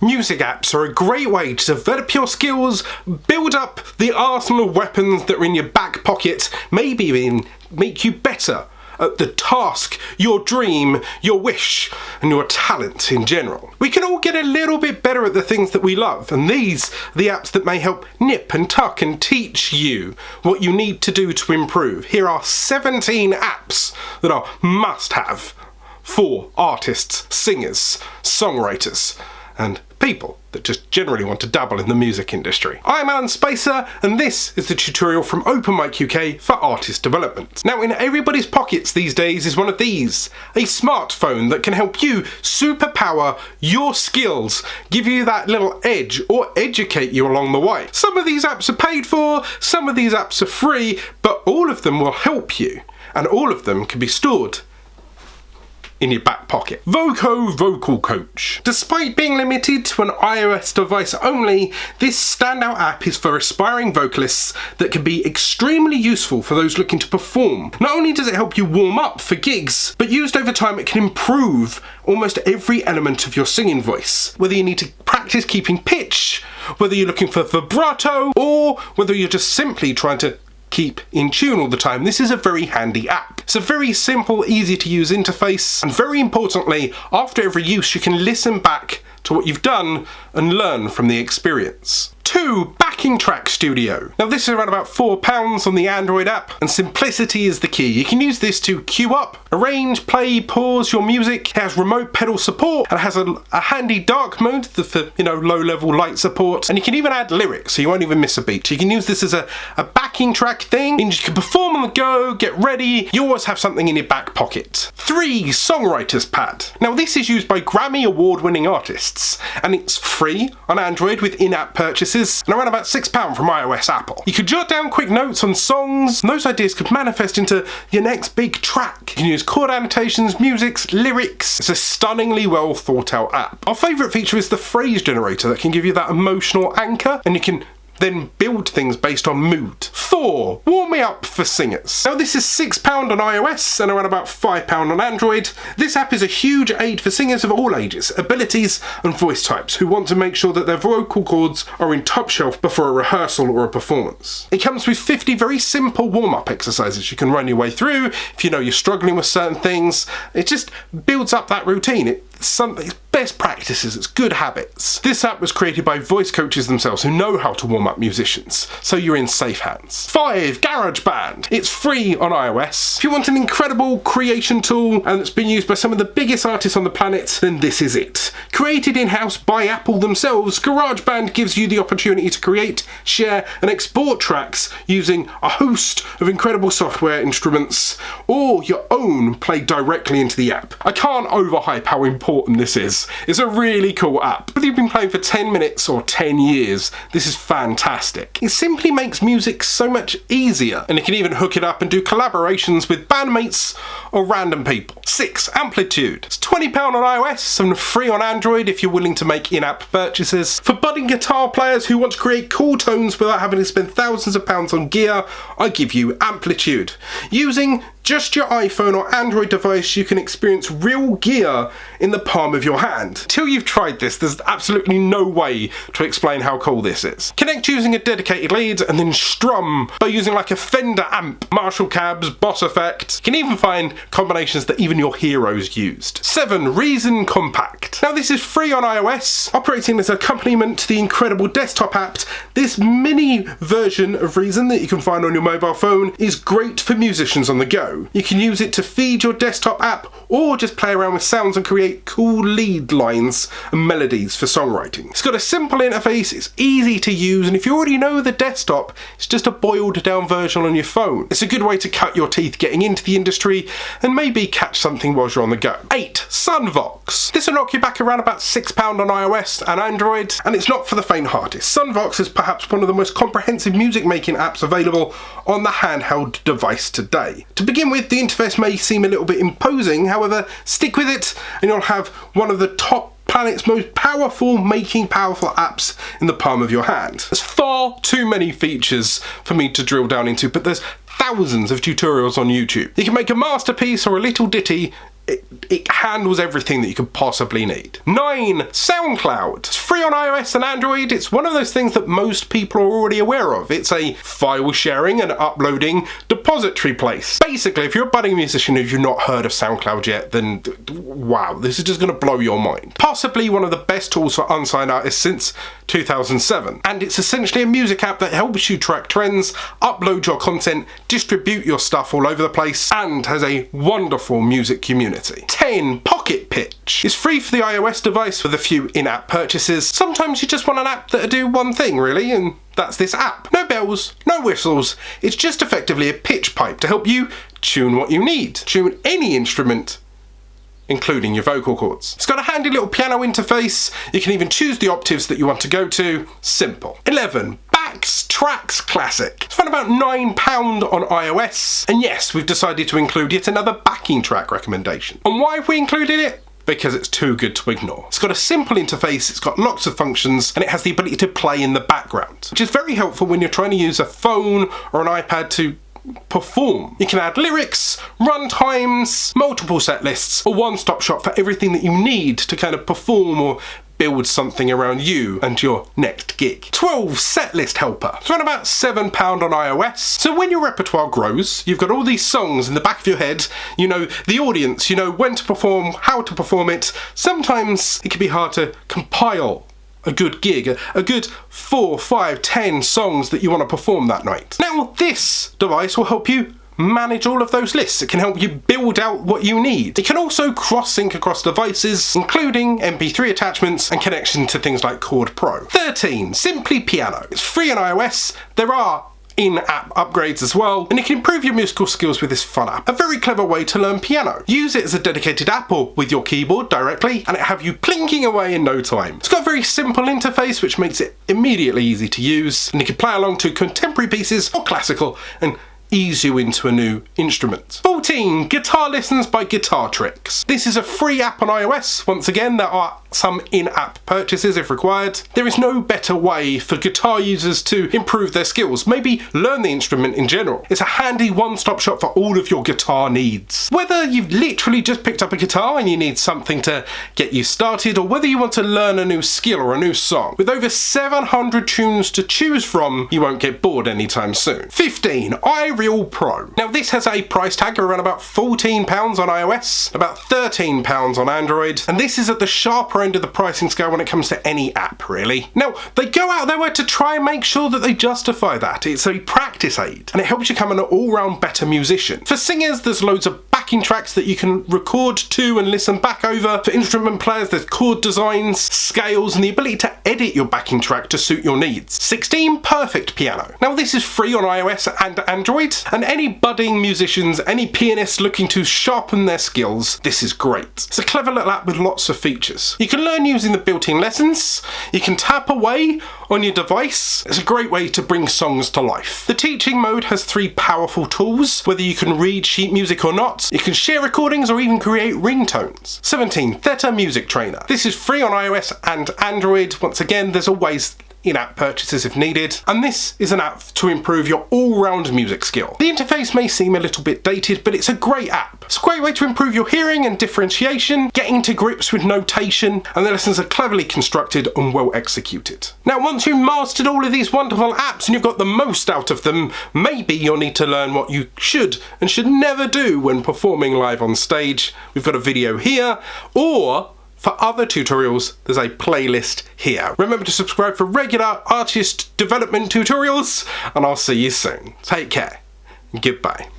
Music apps are a great way to develop your skills, build up the arsenal of weapons that are in your back pocket, maybe even make you better at the task, your dream, your wish, and your talent in general. We can all get a little bit better at the things that we love, and these are the apps that may help nip and tuck and teach you what you need to do to improve. Here are 17 apps that are must-have for artists, singers, songwriters, and people that just generally want to dabble in the music industry. I'm Alan Spacer, and this is the tutorial from Open Mic UK for artist development. Now, in everybody's pockets these days is one of these, a smartphone that can help you superpower your skills, give you that little edge, or educate you along the way. Some of these apps are paid for, some of these apps are free, but all of them will help you, and all of them can be stored in your back pocket. Voco Vocal Coach. Despite being limited to an iOS device only, this standout app is for aspiring vocalists that can be extremely useful for those looking to perform. Not only does it help you warm up for gigs, but used over time it can improve almost every element of your singing voice. Whether you need to practice keeping pitch, whether you're looking for vibrato, or whether you're just simply trying to keep in tune all the time, this is a very handy app. It's a very simple, easy to use interface, and very importantly, after every use you can listen back to what you've done and learn from the experience. 2. Backing Track Studio. Now this is around about £4 on the Android app, and simplicity is the key. You can use this to queue up, arrange, play, pause your music. It has remote pedal support, and it has a handy dark mode for low-level light support, and you can even add lyrics so you won't even miss a beat. You can use this as a backing track thing, and you can perform on the go, get ready. You always have something in your back pocket. 3. Songwriter's Pad. Now this is used by Grammy award-winning artists, and it's free on Android with in-app purchases, and around about £6 from iOS Apple. You could jot down quick notes on songs, and those ideas could manifest into your next big track. You can use chord annotations, musics, lyrics. It's a stunningly well thought out app. Our favourite feature is the phrase generator that can give you that emotional anchor, and you can then build things based on mood. 4. Warm Me Up for Singers. Now this is £6 on iOS and around about £5 on Android. This app is a huge aid for singers of all ages, abilities and voice types who want to make sure that their vocal cords are in top shelf before a rehearsal or a performance. It comes with 50 very simple warm-up exercises you can run your way through if you know you're struggling with certain things. It just builds up that routine. It's best practices, it's good habits. This app was created by voice coaches themselves who know how to warm up musicians, so you're in safe hands. 5. GarageBand. It's free on iOS. If you want an incredible creation tool and it's been used by some of the biggest artists on the planet, then this is it. Created in-house by Apple themselves, GarageBand gives you the opportunity to create, share and export tracks using a host of incredible software instruments, or your own played directly into the app. I can't overhype how important this is. It's a really cool app. Whether you've been playing for 10 minutes or 10 years, this is fantastic. It simply makes music so much easier, and you can even hook it up and do collaborations with bandmates or random people. 6. Amplitude. It's £20 on iOS and free on Android if you're willing to make in-app purchases. For budding guitar players who want to create cool tones without having to spend thousands of pounds on gear, I give you Amplitude. Using just your iPhone or Android device, you can experience real gear in the palm of your hand. Till you've tried this, there's absolutely no way to explain how cool this is. Connect using a dedicated lead and then strum by using like a Fender amp, Marshall cabs, Boss Effect. You can even find combinations that even your heroes used. 7. Reason Compact. Now this is free on iOS, operating as an accompaniment to the incredible desktop app. This mini version of Reason that you can find on your mobile phone is great for musicians on the go. You can use it to feed your desktop app or just play around with sounds and create cool lead lines and melodies for songwriting. It's got a simple interface, it's easy to use, and if you already know the desktop, it's just a boiled down version on your phone. It's a good way to cut your teeth getting into the industry and maybe catch something while you're on the go. 8. Sunvox. This will knock you back around about £6 on iOS and Android, and it's not for the faint-hearted. Sunvox is perhaps one of the most comprehensive music making apps available on the handheld device today. To begin with, the interface may seem a little bit imposing, however, stick with it and you'll have one of the top planet's most powerful apps in the palm of your hand. There's far too many features for me to drill down into, but there's thousands of tutorials on YouTube. You can make a masterpiece or a little ditty it handles everything that you could possibly need. 9. SoundCloud. It's free on iOS and Android. It's one of those things that most people are already aware of. It's a file sharing and uploading depository place. Basically, if you're a budding musician who's not heard of SoundCloud yet, then wow, this is just going to blow your mind. Possibly one of the best tools for unsigned artists since 2007. And it's essentially a music app that helps you track trends, upload your content, distribute your stuff all over the place, and has a wonderful music community. 10. PocketPitch. It's free for the iOS device with a few in-app purchases. Sometimes you just want an app that'll do one thing really, and that's this app. No bells, no whistles. It's just effectively a pitch pipe to help you tune what you need. Tune any instrument, including your vocal cords. It's got a handy little piano interface. You can even choose the octaves that you want to go to. Simple. 11. Backstraps Classic. It's found about £9 on iOS. And yes, we've decided to include yet another backing track recommendation. And why have we included it? Because it's too good to ignore. It's got a simple interface, it's got lots of functions, and it has the ability to play in the background, which is very helpful when you're trying to use a phone or an iPad to perform. You can add lyrics, run times, multiple set lists, a one-stop shop for everything that you need to kind of perform or build something around you and your next gig. 12. Setlist Helper. It's around about £7 on iOS. So when your repertoire grows, you've got all these songs in the back of your head, you know the audience, you know when to perform, how to perform it. Sometimes it can be hard to compile a good gig, a good 4, 5, 10 songs that you want to perform that night. Now this device will help you manage all of those lists. It can help you build out what you need. It can also cross-sync across devices, including MP3 attachments and connection to things like Chord Pro. 13. Simply Piano. It's free on iOS. There are in-app upgrades as well, and you can improve your musical skills with this fun app. A very clever way to learn piano. Use it as a dedicated app or with your keyboard directly, and it have you plinking away in no time. It's got a very simple interface which makes it immediately easy to use, and you can play along to contemporary pieces or classical and ease you into a new instrument. 14. Guitar Lessons by Guitar Tricks. This is a free app on iOS. Once again, there are some in-app purchases if required. There is no better way for guitar users to improve their skills, maybe learn the instrument in general. It's a handy one-stop shop for all of your guitar needs. Whether you've literally just picked up a guitar and you need something to get you started, or whether you want to learn a new skill or a new song. With over 700 tunes to choose from, you won't get bored anytime soon. 15. IReal Prong. Now this has a price tag of around about £14 on iOS, about £13 on Android, and this is at the sharper end of the pricing scale when it comes to any app really. Now they go out their way to try and make sure that they justify that. It's a practice aid and it helps you become an all-round better musician. For singers there's loads of backing tracks that you can record to and listen back over. For instrument players there's chord designs, scales and the ability to edit your backing track to suit your needs. 16. Perfect Piano. Now this is free on iOS and Android, and any budding musicians, any pianists looking to sharpen their skills, this is great. It's a clever little app with lots of features. You can learn using the built-in lessons, you can tap away on your device. It's a great way to bring songs to life. The teaching mode has 3 powerful tools, whether you can read sheet music or not. You can share recordings or even create ringtones. 17. Fetta Music Trainer. This is free on iOS and Android. Once again, there's always in-app purchases if needed, and this is an app to improve your all-round music skill. The interface may seem a little bit dated, but it's a great app. It's a great way to improve your hearing and differentiation, getting to grips with notation, and the lessons are cleverly constructed and well executed. Now once you've mastered all of these wonderful apps and you've got the most out of them, maybe you'll need to learn what you should and should never do when performing live on stage. We've got a video here, or for other tutorials, there's a playlist here. Remember to subscribe for regular artist development tutorials, and I'll see you soon. Take care, and goodbye.